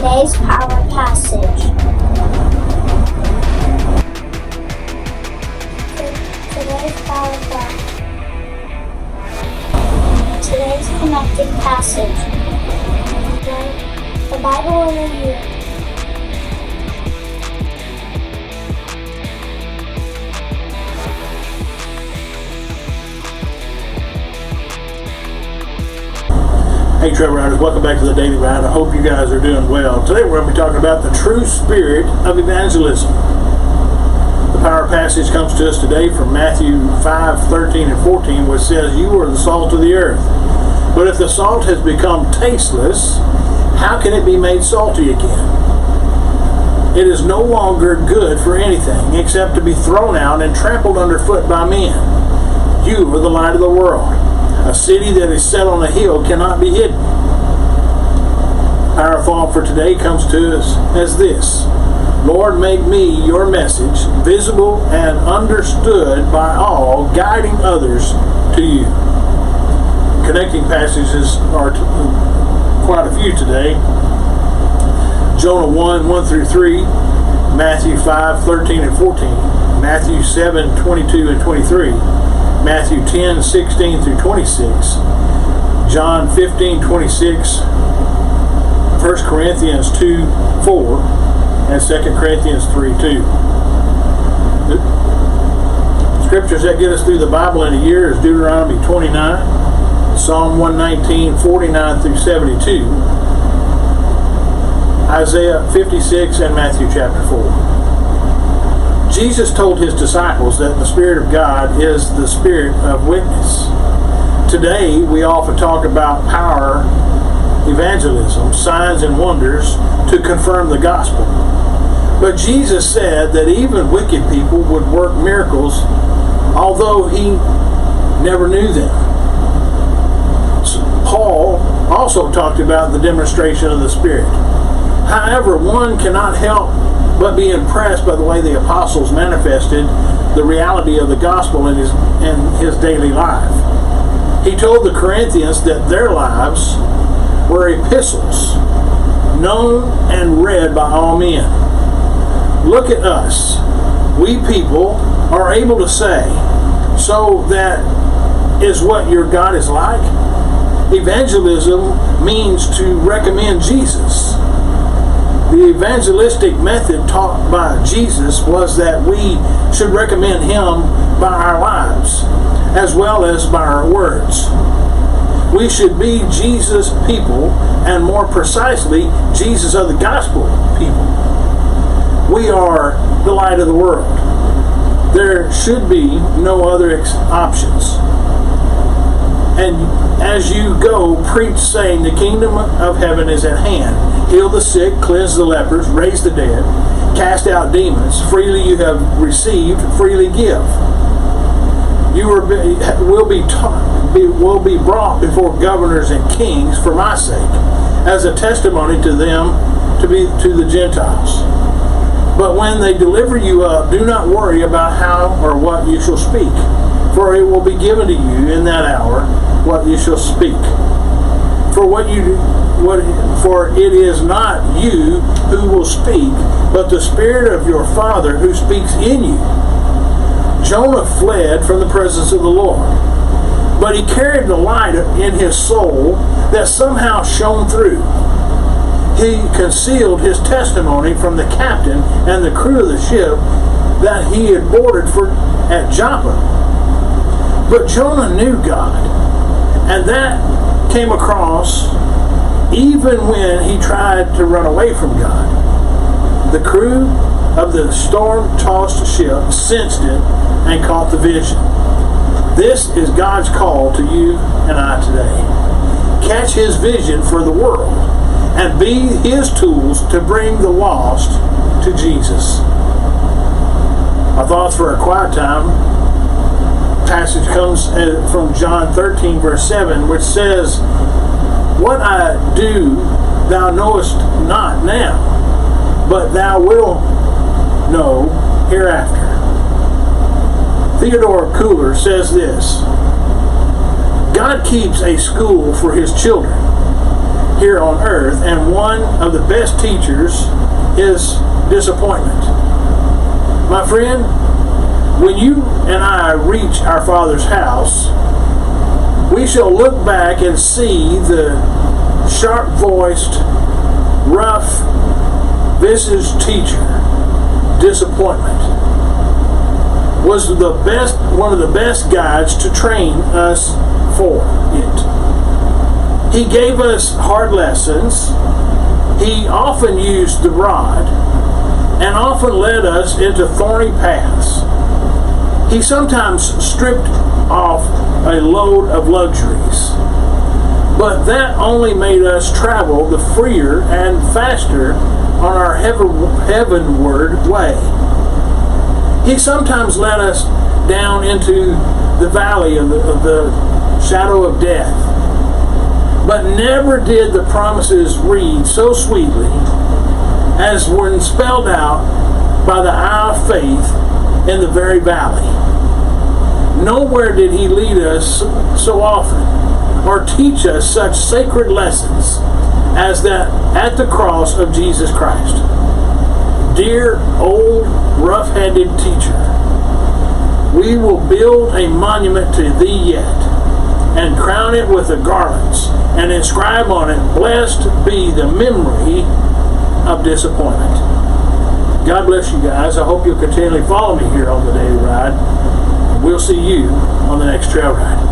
Today's power passage. Today's connecting passage. The Bible in a year. Hey Trail Riders, welcome back to the Daily Ride. I hope you guys are doing well. Today we're going to be talking about the true spirit of evangelism. The power passage comes to us today from Matthew 5:13 and 14, which says, "You are the salt of the earth. But if the salt has become tasteless, how can it be made salty again? It is no longer good for anything except to be thrown out and trampled underfoot by men. You are the light of the world. A city that is set on a hill cannot be hidden." Our thought for today comes to us as this: Lord, make me, your message, visible and understood by all, guiding others to you. Connecting passages are quite a few today. Jonah 1 through 3, Matthew 5:13 and 14, Matthew 7:22 and 23, Matthew 10:16 through 26, John 15:26, 1 Corinthians 2:4, and 2 Corinthians 3:2. The scriptures that get us through the Bible in a year is Deuteronomy 29, Psalm 119:49 through 72, Isaiah 56, and Matthew chapter 4. Jesus told his disciples that the Spirit of God is the spirit of witness. Today, we often talk about power, evangelism, signs and wonders to confirm the gospel. But Jesus said that even wicked people would work miracles, although he never knew them. Paul also talked about the demonstration of the Spirit. However, one cannot help but be impressed by the way the apostles manifested the reality of the gospel in his daily life. He told the Corinthians that their lives were epistles, known and read by all men. Look at us. We people are able to say, "So that is what your God is like?" Evangelism means to recommend Jesus. The evangelistic method taught by Jesus was that we should recommend him by our lives, as well as by our words. We should be Jesus people, and more precisely, Jesus of the gospel people. We are the light of the world. There should be no other options. And as you go, preach, saying, "The kingdom of heaven is at hand. Heal the sick, cleanse the lepers, raise the dead, cast out demons. Freely you have received, freely give." You will be brought before governors and kings for my sake, as a testimony to them, to the Gentiles. But when they deliver you up, do not worry about how or what you shall speak, for it will be given to you in that hour what you shall speak. For it is not you who will speak, but the Spirit of your Father who speaks in you. Jonah fled from the presence of the Lord, but he carried the light in his soul that somehow shone through. He concealed his testimony from the captain and the crew of the ship that he had boarded at Joppa. But Jonah knew God, and that came across even when he tried to run away from God. The crew of the storm-tossed ship sensed it and caught the vision. This is God's call to you and I today. Catch his vision for the world and be his tools to bring the lost to Jesus. Our thoughts for a quiet time passage comes from John 13 verse 7, which says, "What I do thou knowest not now, but thou wilt know hereafter." Theodore Cooler says this: God keeps a school for his children. here on earth, and one of the best teachers is disappointment. My friend, when you and I reach our Father's house, we shall look back and see the sharp-voiced, rough-visaged teacher, disappointment, was one of the best guides to train us for it. He gave us hard lessons. He often used the rod and often led us into thorny paths. He sometimes stripped off a load of luxuries, but that only made us travel the freer and faster on our heavenward way. He sometimes led us down into the valley of the shadow of death, but never did the promises read so sweetly as when spelled out by the eye of faith in the very valley. Nowhere did he lead us so often or teach us such sacred lessons as that at the cross of Jesus Christ. Dear old rough-headed teacher, we will build a monument to thee yet, and crown it with the garlands, and inscribe on it, blessed be the memory of disappointment. God bless you guys. I hope you'll continually follow me here on the daily ride. We'll see you on the next trail ride.